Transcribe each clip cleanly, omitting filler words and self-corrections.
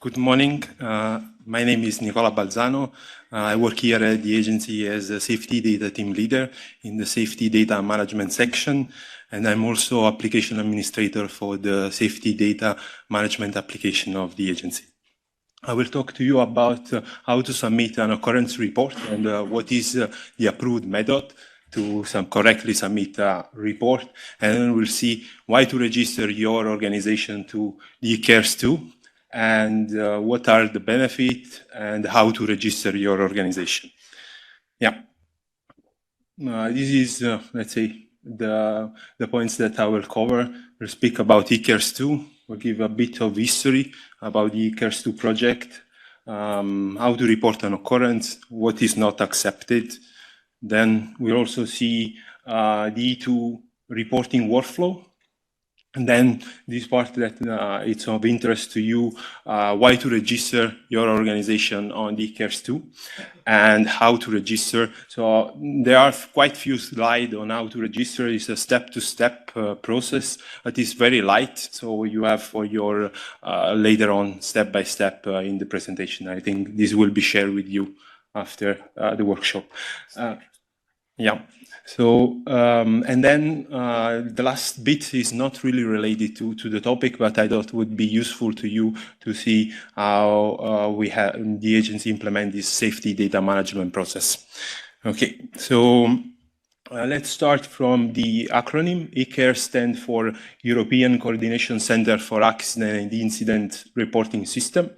Good morning. My name is Nicola Balzano. I work here at the agency as a safety data team leader in the safety data management section, and I'm also application administrator for the safety data management application of the agency. I will talk to you about how to submit an occurrence report and what is the approved method to correctly submit a report, and then we'll see why to register your organization to the ECCAIRS2 and what are the benefits and how to register your organization. Yeah, this is, let's say, the points that I will cover. We'll speak about ECCAIRS2. We'll give a bit of history about the ECCAIRS2 project, how to report an occurrence, what is not accepted. Then we'll also see the E2 reporting workflow. And then this part that it's of interest to you, why to register your organization on the ECCAIRS2 and how to register. So there are quite few slides on how to register. It's a step-to-step process. It is very light. So you have for your later on step-by-step in the presentation. I think this will be shared with you after the workshop. Yeah. So, and then the last bit is not really related to the topic, but I thought would be useful to you to see how we have the agency implement this safety data management process. Okay, so let's start from the acronym. ECCAIRS stands for European Coordination Center for Accident and Incident Reporting System.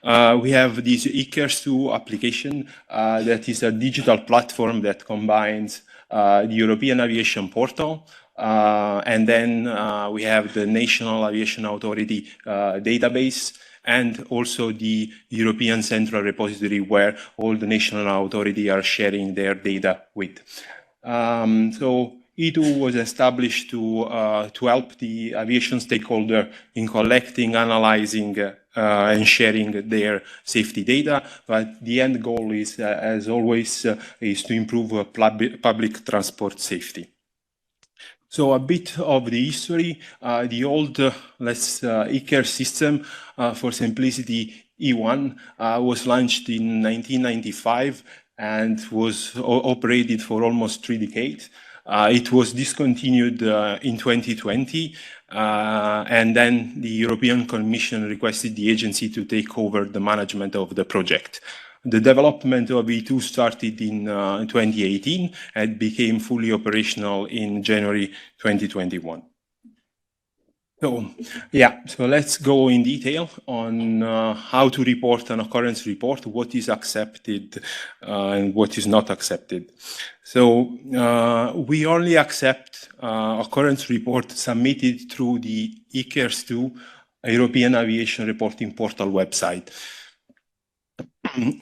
We have this ECCAIRS2 application that is a digital platform that combines the European Aviation Portal, and then we have the National Aviation Authority database, and also the European Central Repository where all the national authorities are sharing their data with. So E2 was established to help the aviation stakeholder in collecting, analyzing, and sharing their safety data, but the end goal is, as always, is to improve public transport safety. So a bit of the history, the old ECCAIRS system, for simplicity, E1, was launched in 1995 and was operated for almost 3 decades. It was discontinued in 2020, and then the European Commission requested the agency to take over the management of the project. The development of E2 started in 2018 and became fully operational in January 2021. So, yeah, so let's go in detail on how to report an occurrence report, what is accepted and what is not accepted. So we only accept occurrence report submitted through the ECCAIRS2 European Aviation Reporting Portal website.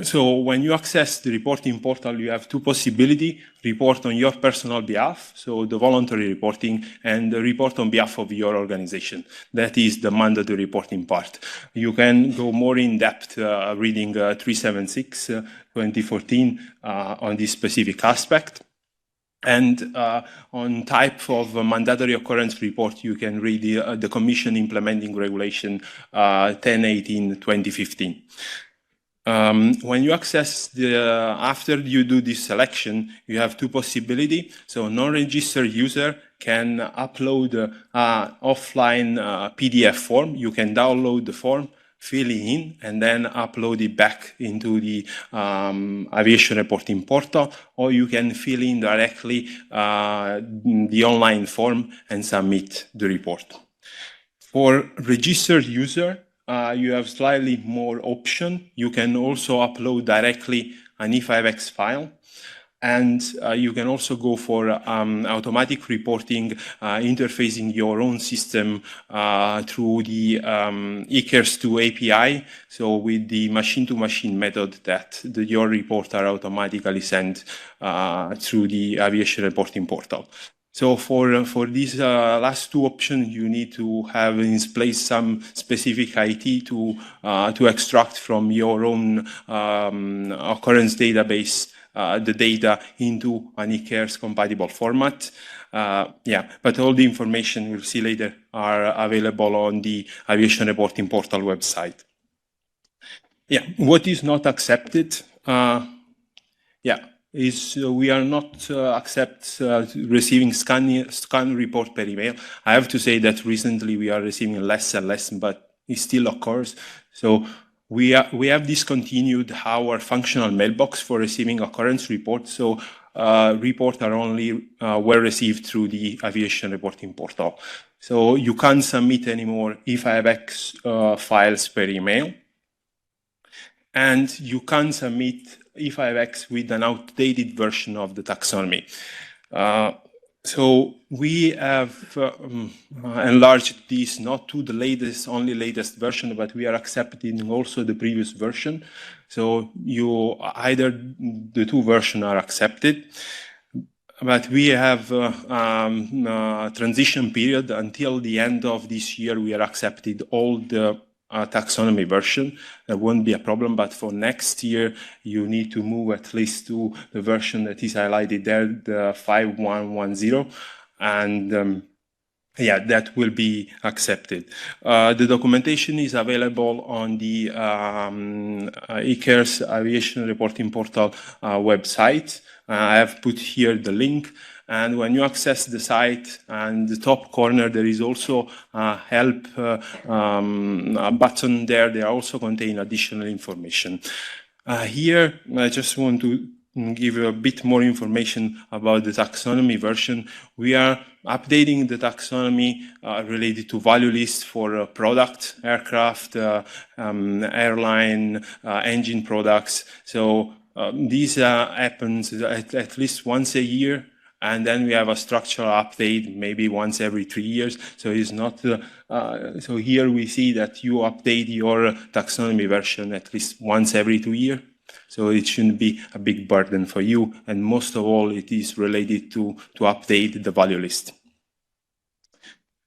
So when you access the reporting portal, you have 2 possibilities: report on your personal behalf, so the voluntary reporting, and the report on behalf of your organization. That is the mandatory reporting part. You can go more in depth reading 376 2014 on this specific aspect. And on type of mandatory occurrence report, you can read the Commission Implementing Regulation 1018 2015. When you access after you do this selection, you have 2 possibilities. So non-registered user can upload an offline PDF form. You can download the form, fill it in, and then upload it back into the aviation reporting portal, or you can fill in directly the online form and submit the report. For registered user, you have slightly more option. You can also upload directly an E5X file, and you can also go for automatic reporting, interfacing your own system through the ECCAIRS2 API, so with the machine-to-machine method that your reports are automatically sent through the aviation reporting portal. So for these last 2 options, you need to have in place some specific IT to extract from your own occurrence database the data into an ECCAIRS compatible format. Yeah, but all the information we'll see later are available on the aviation reporting portal website. Yeah, what is not accepted? Is we are not accept receiving scan report per email. I have to say that recently we are receiving less and less, but it still occurs. So we have discontinued our functional mailbox for receiving occurrence reports. So reports are only well received through the aviation reporting portal. So you can't submit anymore E5X files per email. And you can submit E5X with an outdated version of the taxonomy. So we have enlarged this not to the latest version, but we are accepting also the previous version. So either the two versions are accepted. But we have a transition period until the end of this year. We are accepted all the taxonomy version. That won't be a problem, but for next year, you need to move at least to the version that is highlighted there, the 5110, and yeah, that will be accepted. The documentation is available on the ECCAIRS Aviation Reporting Portal website. I have put here the link. And when you access the site, and the top corner, there is also a help button there. They also contain additional information. Here, I just want to give you a bit more information about the taxonomy version. We are updating the taxonomy related to value lists for product, aircraft, airline, engine products. So this happens at least once a year. And then we have a structural update maybe once every 3 years. So it's not. So here we see that you update your taxonomy version at least once every 2 years. So it shouldn't be a big burden for you. And most of all, it is related to update the value list.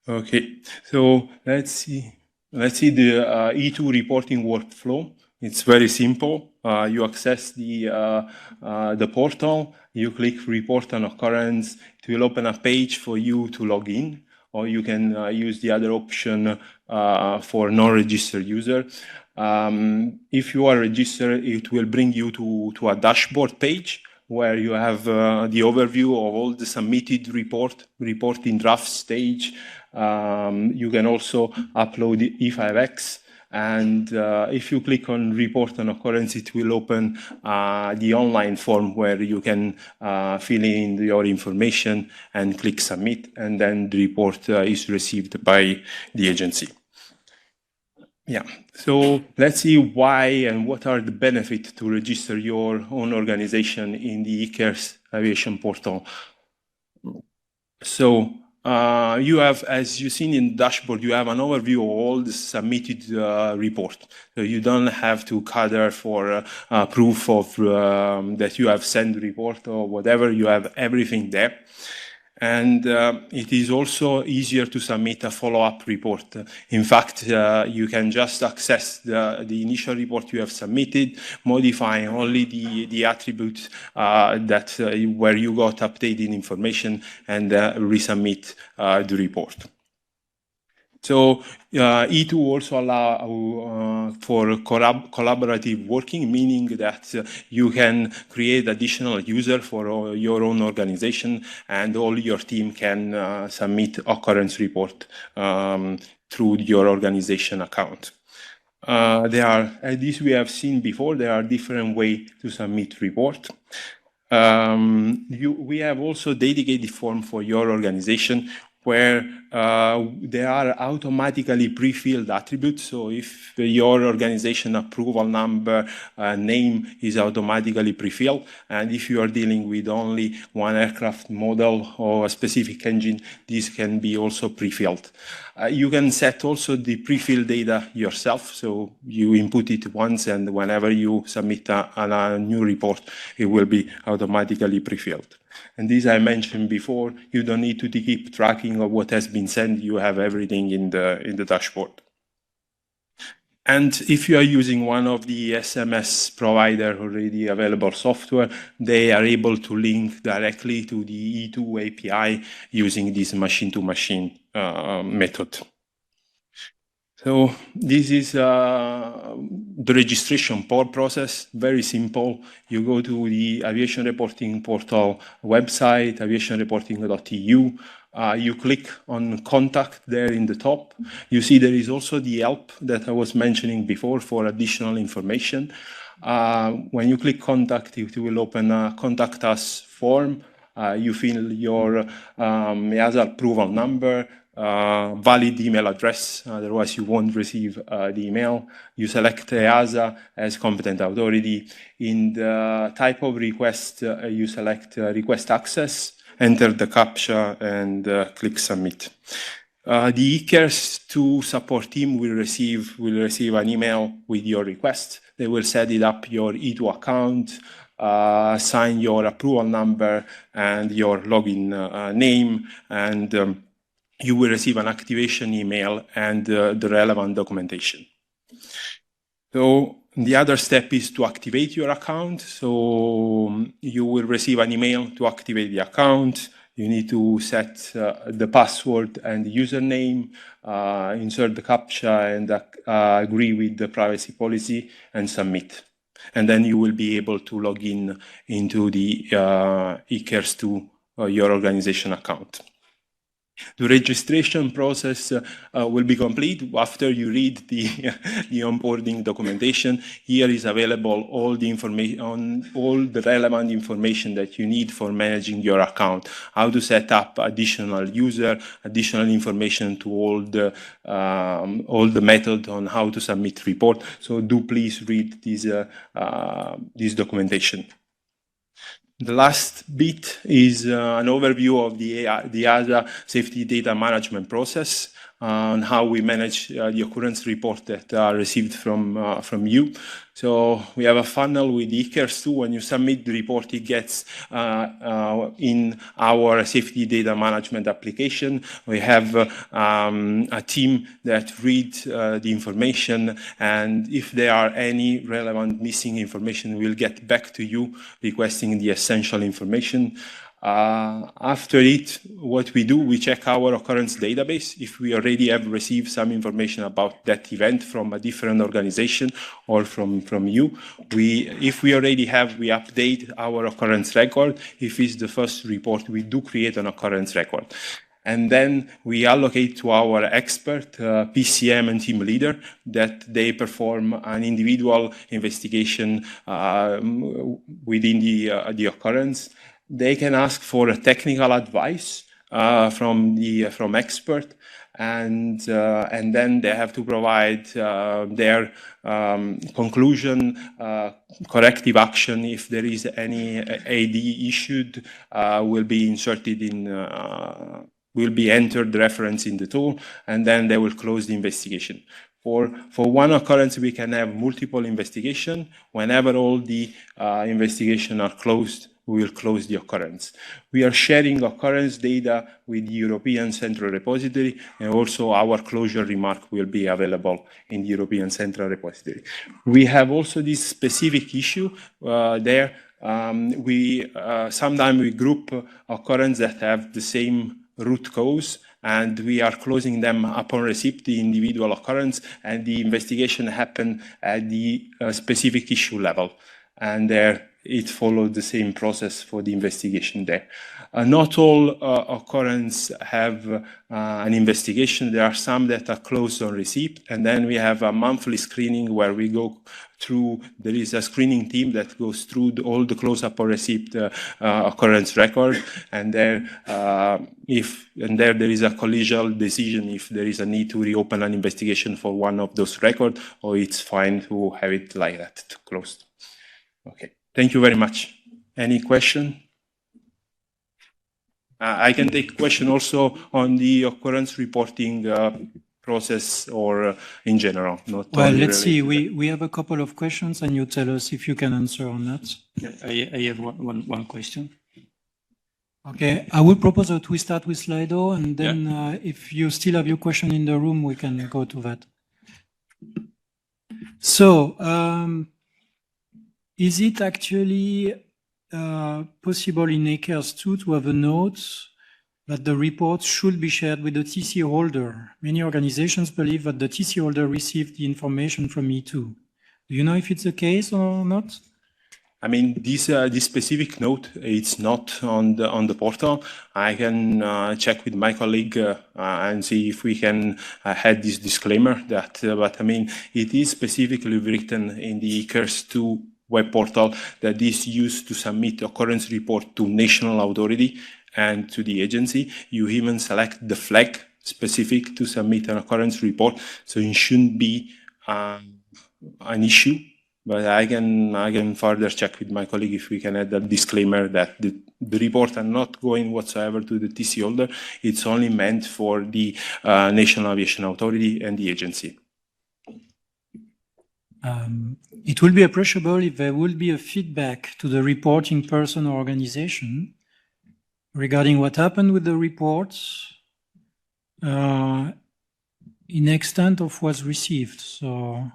Okay, so let's see the E2 reporting workflow. It's very simple. You access the portal, you click report an occurrence. It will open a page for you to log in, or you can use the other option for non-registered user. If you are registered, it will bring you to a dashboard page where you have the overview of all the submitted report in draft stage. You can also upload the E5X. And if you click on report an occurrence, it will open the online form where you can fill in your information and click submit, and then the report is received by the agency. Yeah, so let's see why and what are the benefits to register your own organization in the ECCAIRS Aviation Portal. So you have, as you've seen in the dashboard, you have an overview of all the submitted report. So you don't have to gather for proof of that you have sent the report or whatever. You have everything there. And it is also easier to submit a follow-up report. In fact, you can just access the initial report you have submitted, modifying only the attributes where you got updated information, and resubmit the report. So E2 also allow for collaborative working, meaning that you can create additional user for your own organization, and all your team can submit occurrence report through your organization account. This we have seen before, there are different ways to submit report. We have also dedicated form for your organization where there are automatically pre-filled attributes. So if your organization approval number name is automatically pre-filled, and if you are dealing with only one aircraft model or a specific engine, this can be also pre-filled. You can set also the pre-filled data yourself. So you input it once, and whenever you submit a new report, it will be automatically pre-filled. And this I mentioned before, you don't need to keep tracking of what has been sent. You have everything in the dashboard. And if you are using one of the SMS provider already available software, they are able to link directly to the E2 API using this machine-to-machine method. So this is the registration process, very simple. You go to the aviation reporting portal website, aviationreporting.eu. You click on contact there in the top. You see there is also the help that I was mentioning before for additional information. When you click contact, it will open a contact us form. You fill your EASA approval number, valid email address, otherwise you won't receive the email. You select EASA as competent authority. In the type of request, you select request access, enter the CAPTCHA, and click submit. The ECCAIRS2 support team will receive an email with your request. They will set it up your E2 account, assign your approval number and your login name, and you will receive an activation email and the relevant documentation. So the other step is to activate your account. So you will receive an email to activate the account. You need to set the password and the username, insert the CAPTCHA, and agree with the privacy policy and submit. And then you will be able to log in into the ECCAIRS2, your organization account. The registration process will be complete after you read the onboarding documentation. Here is available all the information, all the relevant information that you need for managing your account, how to set up additional user, additional information to all the method on how to submit report. So do please read this documentation. The last bit is an overview of the EASA safety data management process and how we manage the occurrence report that are received from you. So we have a funnel with ECCAIRS2. When you submit the report, it gets in our safety data management application. We have a team that reads the information, and if there are any relevant missing information, we'll get back to you requesting the essential information. After it, what we do, we check our occurrence database. If we already have received some information about that event from a different organization or from you, if we already have, we update our occurrence record. If it's the first report, we do create an occurrence record. And then we allocate to our expert, PCM and team leader, that they perform an individual investigation within the occurrence. They can ask for a technical advice from expert, and then they have to provide their conclusion, corrective action. If there is any AD issued, will be inserted in. Will be entered the reference in the tool, and then they will close the investigation. For one occurrence, we can have multiple investigations. Whenever all the investigations are closed, we will close the occurrence. We are sharing occurrence data with the European Central Repository, and also our closure remark will be available in the European Central Repository. We have also this specific issue there. Sometimes we group occurrences that have the same root cause, and we are closing them upon receipt, the individual occurrence, and the investigation happen at the specific issue level. And there it followed the same process for the investigation there. Not all occurrences have an investigation. There are some that are closed on receipt, and then we have a monthly screening where we go through. There is a screening team that goes through all the close up or receipt occurrence record, and there is a collegial decision if there is a need to reopen an investigation for one of those records, or it's fine to have it like that, closed. Okay. Thank you very much. Any question? I can take question also on the occurrence reporting process or in general. Not well, let's see. We have a couple of questions, and you tell us if you can answer or not. Yeah. I have one question. Okay, I will propose that we start with Slido, and then if you still have your question in the room, we can go to that. So, is it actually possible in ECCAIRS2 to have a note that the report should be shared with the TC holder. Many organizations believe that the TC holder received the information from E2. Do you know if it's the case or not? I mean, this specific note, it's not on the portal. I can check with my colleague and see if we can add this disclaimer that, but I mean, it is specifically written in the ECCAIRS2 web portal that is used to submit occurrence report to national authority and to the agency. You even select the flag specific to submit an occurrence report, so it shouldn't be an issue. But I can further check with my colleague if we can add a disclaimer that the reports are not going whatsoever to the TC holder. It's only meant for the National Aviation Authority and the agency. It will be appreciable if there will be a feedback to the reporting person or organization regarding what happened with the reports in extent of what's received. So,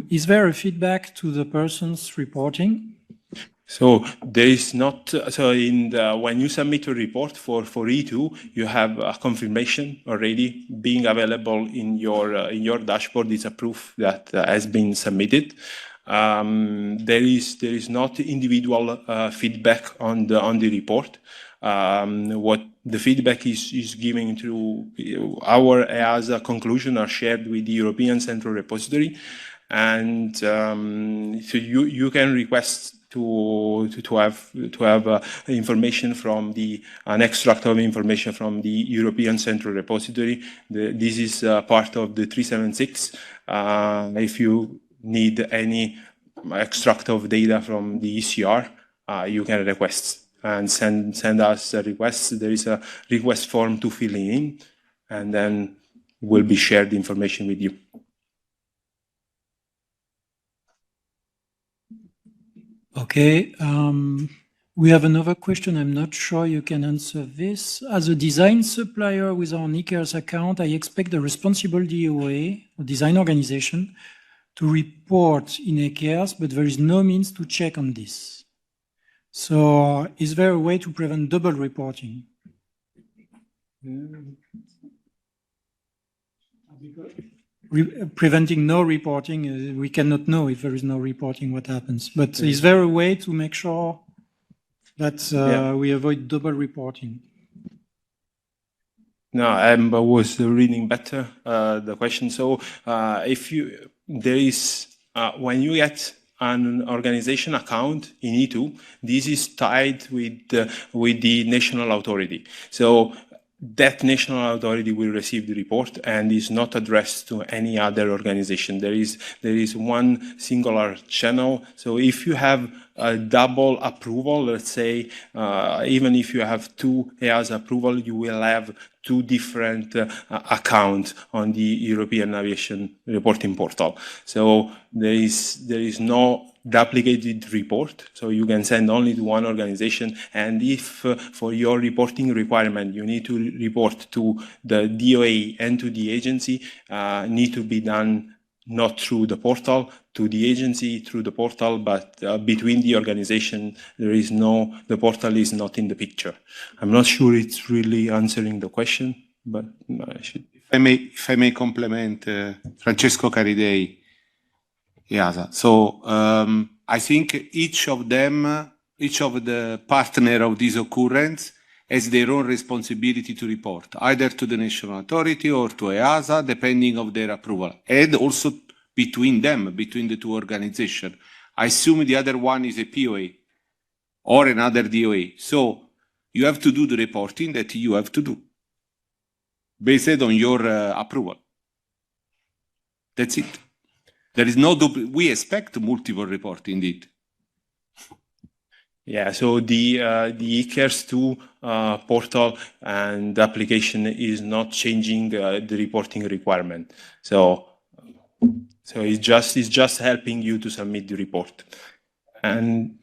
is there a feedback to the person's reporting? So there is not. So when you submit a report for E2, you have a confirmation already being available in your dashboard. It's a proof that has been submitted. There is not individual feedback on the report. What the feedback is giving through our EASA conclusion are shared with the European Central Repository, and so you can request to have information from an extract of information from the European Central Repository. This is part of the 376. If you need any extract of data from the ECR, you can request and send us a request. There is a request form to fill in, and then we'll be shared information with you. Okay, we have another question. I'm not sure you can answer this. As a design supplier with our ECCAIRS account, I expect the responsible DOA, or design organization, to report in ECCAIRS, but there is no means to check on this. So is there a way to prevent double reporting? Preventing no reporting, we cannot know if there is no reporting what happens. But is there a way to make sure that we avoid double reporting? No, I was reading better the question. So when you get an organization account in E2, this is tied with the national authority. So that national authority will receive the report and is not addressed to any other organization. There is one singular channel. So if you have a double approval, let's say, even if you have two EASA approval, you will have two different accounts on the European Aviation Reporting Portal. So there is no duplicated report, so you can send only to one organization. And if for your reporting requirement you need to report to the DOA and to the agency, need to be done not through the portal, to the agency through the portal, but between the organization, the portal is not in the picture. I'm not sure it's really answering the question, but I should. If I may complement Francesco Caridei, EASA. So I think each of the partner of this occurrence has their own responsibility to report, either to the national authority or to EASA, depending on their approval, and also between them, between the two organizations. I assume the other one is a POA or another DOA. So you have to do the reporting that you have to do, based on your approval. That's it. There is no we expect multiple report indeed. Yeah, so the ECCAIRS2 portal and the application is not changing the reporting requirement. So it's just helping you to submit the report. And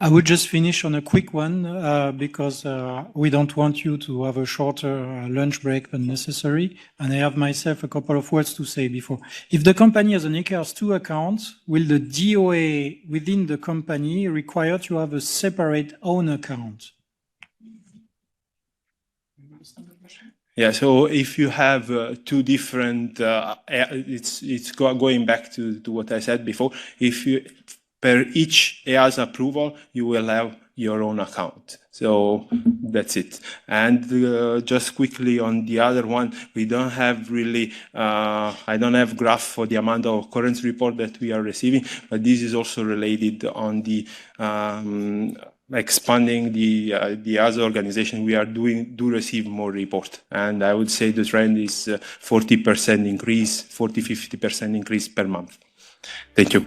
I would just finish on a quick one because we don't want you to have a shorter lunch break than necessary. And I have myself a couple of words to say before. If the company has an ECCAIRS2 account, will the DOA within the company require to have a separate own account? Yeah, so if you have two different, it's going back to what I said before. If you, per each EASA approval, you will have your own account. So that's it. And just quickly on the other one, we don't have really, I don't have graph for the amount of occurrence report that we are receiving, but this is also related on the expanding the EASA organization. We are do receive more report. And I would say the trend is 40% increase, 40-50% increase per month. Thank you.